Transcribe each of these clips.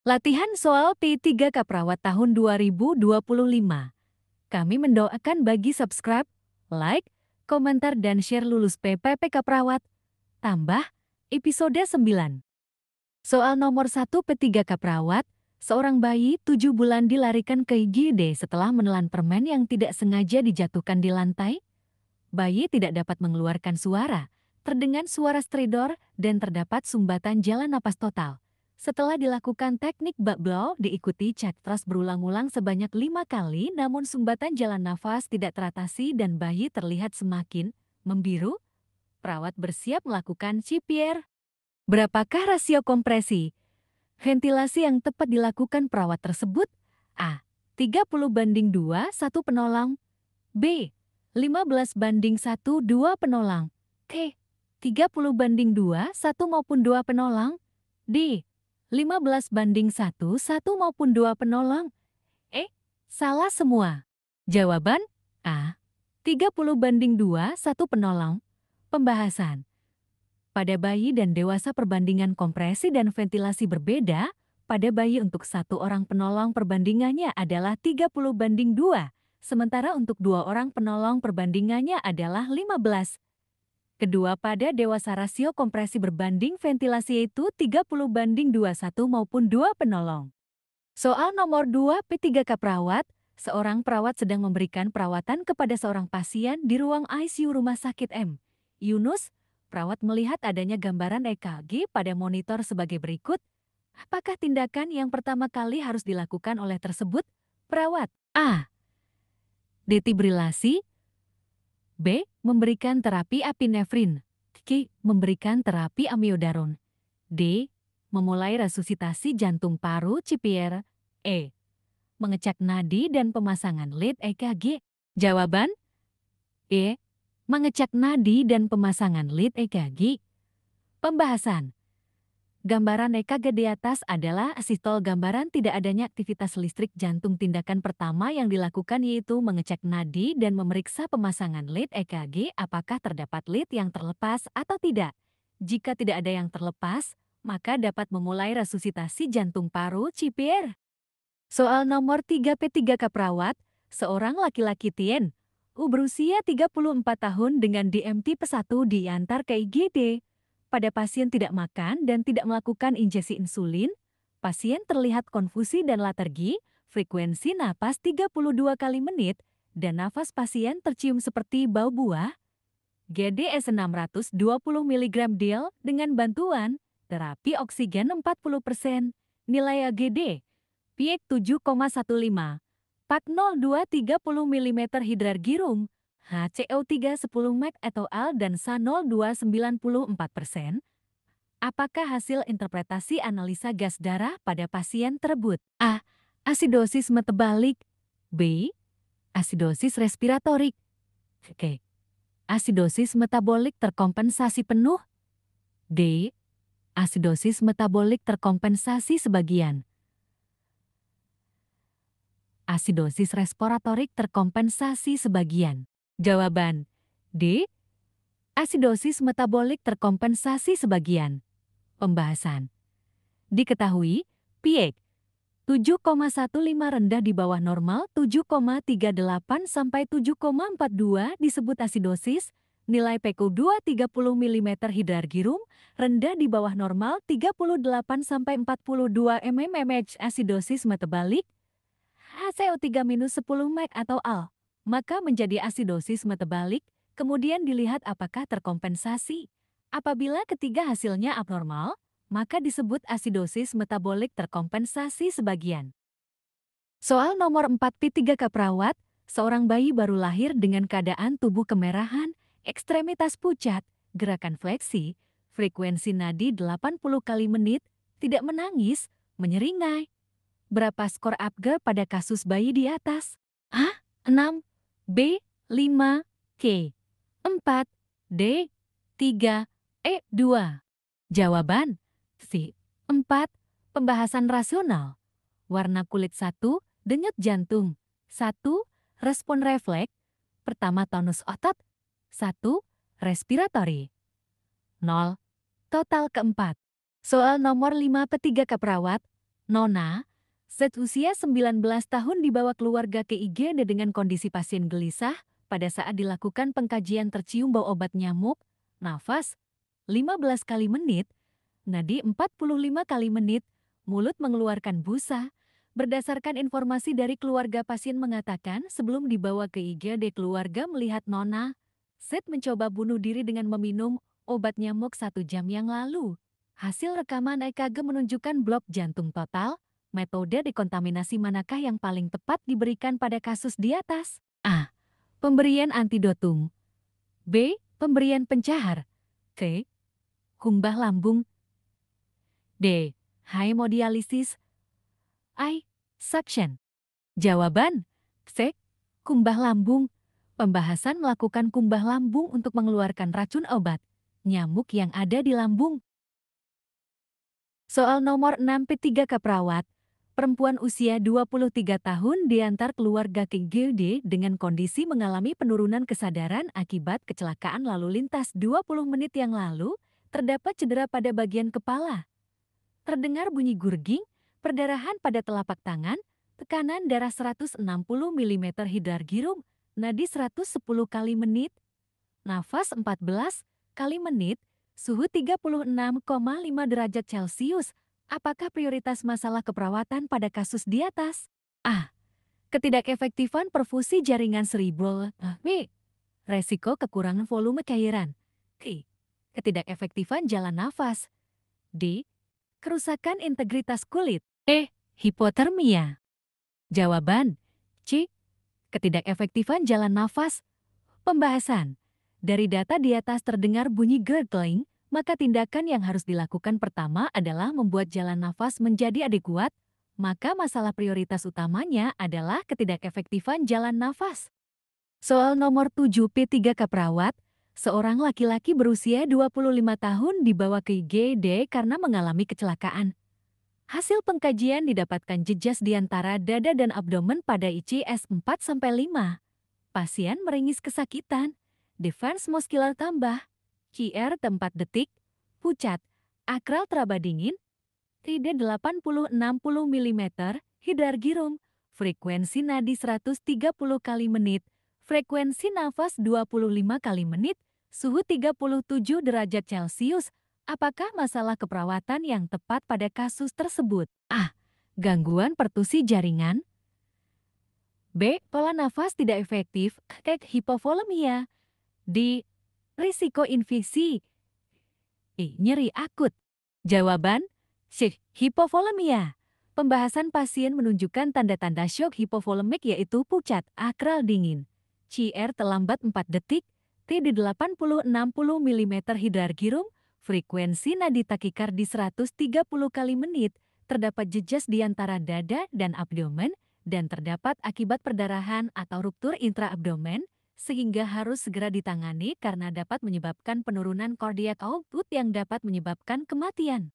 Latihan soal P3K Perawat tahun 2025. Kami mendoakan bagi subscribe, like, komentar dan share lulus PPPK Perawat. Tambah, episode 9. Soal nomor 1 P3K Perawat, seorang bayi 7 bulan dilarikan ke IGD setelah menelan permen yang tidak sengaja dijatuhkan di lantai. Bayi tidak dapat mengeluarkan suara, terdengar suara stridor, dan terdapat sumbatan jalan napas total. Setelah dilakukan teknik bubble diikuti cek trust berulang-ulang sebanyak 5 kali namun sumbatan jalan nafas tidak teratasi dan bayi terlihat semakin membiru, perawat bersiap melakukan CPR. Berapakah rasio kompresi? Ventilasi yang tepat dilakukan perawat tersebut? A. 30:2, 1 penolong. B. 15:1, 2 penolong. C. 30:2, 1 maupun 2 penolong. D. 15:1, 1 maupun 2 penolong. E. Salah semua. Jawaban A. 30:2, 1 penolong. Pembahasan. Pada bayi dan dewasa perbandingan kompresi dan ventilasi berbeda. Pada bayi untuk 1 orang penolong perbandingannya adalah 30:2. Sementara untuk 2 orang penolong perbandingannya adalah 15. Kedua pada dewasa rasio kompresi berbanding ventilasi yaitu 30:21 maupun 2 penolong. Soal nomor 2 P3K Perawat, seorang perawat sedang memberikan perawatan kepada seorang pasien di ruang ICU Rumah Sakit M. Yunus, perawat melihat adanya gambaran EKG pada monitor sebagai berikut. Apakah tindakan yang pertama kali harus dilakukan oleh tersebut? Perawat A. Detibrilasi. B. Memberikan terapi apinefrin. C. Memberikan terapi amiodaron. D. Memulai resusitasi jantung paru CPR. E. Mengecek nadi dan pemasangan lead EKG. Jawaban E. Mengecek nadi dan pemasangan lead EKG. Pembahasan. Gambaran EKG di atas adalah asistol gambaran tidak adanya aktivitas listrik jantung. Tindakan pertama yang dilakukan yaitu mengecek nadi dan memeriksa pemasangan lead EKG apakah terdapat lead yang terlepas atau tidak. Jika tidak ada yang terlepas, maka dapat memulai resusitasi jantung paru CPR. Soal nomor 3 P3K Perawat, seorang laki-laki Tien, berusia 34 tahun dengan DM tipe 1 diantar ke IGD. Pada pasien tidak makan dan tidak melakukan injeksi insulin, pasien terlihat konfusi dan letargi, frekuensi napas 32 kali menit, dan nafas pasien tercium seperti bau buah. GDS 620 mg DIL dengan bantuan terapi oksigen 40%, nilai AGD, PIEK 7,15, PAK 02 30 mm hidrargirum, HCO3 10 mg atau AL dan SA02 94%. Apakah hasil interpretasi analisa gas darah pada pasien tersebut? A. Asidosis metabalik. B. Asidosis respiratorik. C. Asidosis metabolik terkompensasi penuh. D. Asidosis metabolik terkompensasi sebagian. Asidosis respiratorik terkompensasi sebagian. Jawaban D. Asidosis metabolik terkompensasi sebagian. Pembahasan. Diketahui, PIEK 7,15 rendah di bawah normal 7,38 sampai 7,42 disebut asidosis, nilai PQ 2 30 mm hidrargirum rendah di bawah normal 38 sampai 42 mmHg asidosis metabalik, HCO3-10 mg atau AL, maka menjadi asidosis metabalik, kemudian dilihat apakah terkompensasi. Apabila ketiga hasilnya abnormal, maka disebut asidosis metabolik terkompensasi sebagian. Soal nomor 4 P3K Perawat, seorang bayi baru lahir dengan keadaan tubuh kemerahan, ekstremitas pucat, gerakan fleksi, frekuensi nadi 80 kali menit, tidak menangis, menyeringai. Berapa skor Apgar pada kasus bayi di atas? A. 6, B. 5, C. 4, D. 3, E. 2. Jawaban C. 4. Pembahasan rasional. Warna kulit 1, denyut jantung. 1. Respon refleks. Pertama tonus otot. 1. Respiratori. 0. Total keempat. Soal nomor 5 P3K Perawat. Nona, Z usia 19 tahun dibawa keluarga ke IGD dengan kondisi pasien gelisah pada saat dilakukan pengkajian tercium bau obat nyamuk, nafas 15 kali menit, nadi 45 kali menit, mulut mengeluarkan busa. Berdasarkan informasi dari keluarga pasien mengatakan sebelum dibawa ke IGD keluarga melihat Nona, Z mencoba bunuh diri dengan meminum obat nyamuk 1 jam yang lalu. Hasil rekaman EKG menunjukkan blok jantung total. Metode dekontaminasi manakah yang paling tepat diberikan pada kasus di atas? A. Pemberian antidotum. B. Pemberian pencahar. C. Kumbah lambung. D. Hemodialisis. I. Suction. Jawaban C. Kumbah lambung. Pembahasan melakukan kumbah lambung untuk mengeluarkan racun obat nyamuk yang ada di lambung. Soal nomor 6 P3 Kaprawat. Perempuan usia 23 tahun diantar keluarga ke IGD dengan kondisi mengalami penurunan kesadaran akibat kecelakaan lalu lintas 20 menit yang lalu, terdapat cedera pada bagian kepala. Terdengar bunyi gurging, perdarahan pada telapak tangan, tekanan darah 160 mm hidargirum, nadi 110 kali menit, nafas 14 kali menit, suhu 36,5 derajat Celcius. Apakah prioritas masalah keperawatan pada kasus di atas? A. Ketidakefektifan perfusi jaringan cerebral. B. Resiko kekurangan volume cairan. C. Ketidakefektifan jalan nafas. D. Kerusakan integritas kulit. E. Hipotermia. Jawaban C. Ketidakefektifan jalan nafas. Pembahasan. Dari data di atas terdengar bunyi gurgling, maka tindakan yang harus dilakukan pertama adalah membuat jalan nafas menjadi adekuat, maka masalah prioritas utamanya adalah ketidakefektifan jalan nafas. Soal nomor 7 P3 Kaprawat, seorang laki-laki berusia 25 tahun dibawa ke IGD karena mengalami kecelakaan. Hasil pengkajian didapatkan jejas di antara dada dan abdomen pada ICS 4-5. Pasien meringis kesakitan, defense muscular tambah, QR 4 detik, pucat, akral teraba dingin, TD 80-60 mm, hidargirum, frekuensi nadi 130 kali menit, frekuensi nafas 25 kali menit, suhu 37 derajat Celcius. Apakah masalah keperawatan yang tepat pada kasus tersebut? A. Gangguan pertusi jaringan. B. Pola nafas tidak efektif, hipovolemia. D. Risiko infeksi. E. Nyeri akut. Jawaban C. Hipovolemia. Pembahasan pasien menunjukkan tanda-tanda shock hipovolemik yaitu pucat, akral dingin, CR terlambat 4 detik, TD 80-60 mm hidargirum, frekuensi nadi takikardi 130 kali menit, terdapat jejas di antara dada dan abdomen, dan terdapat akibat perdarahan atau ruptur intraabdomen, sehingga harus segera ditangani karena dapat menyebabkan penurunan cardiac output yang dapat menyebabkan kematian.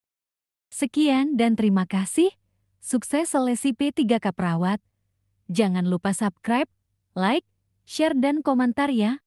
Sekian dan terima kasih. Sukses seleksi P3 Kaprawat. Jangan lupa subscribe, like, share dan komentar ya.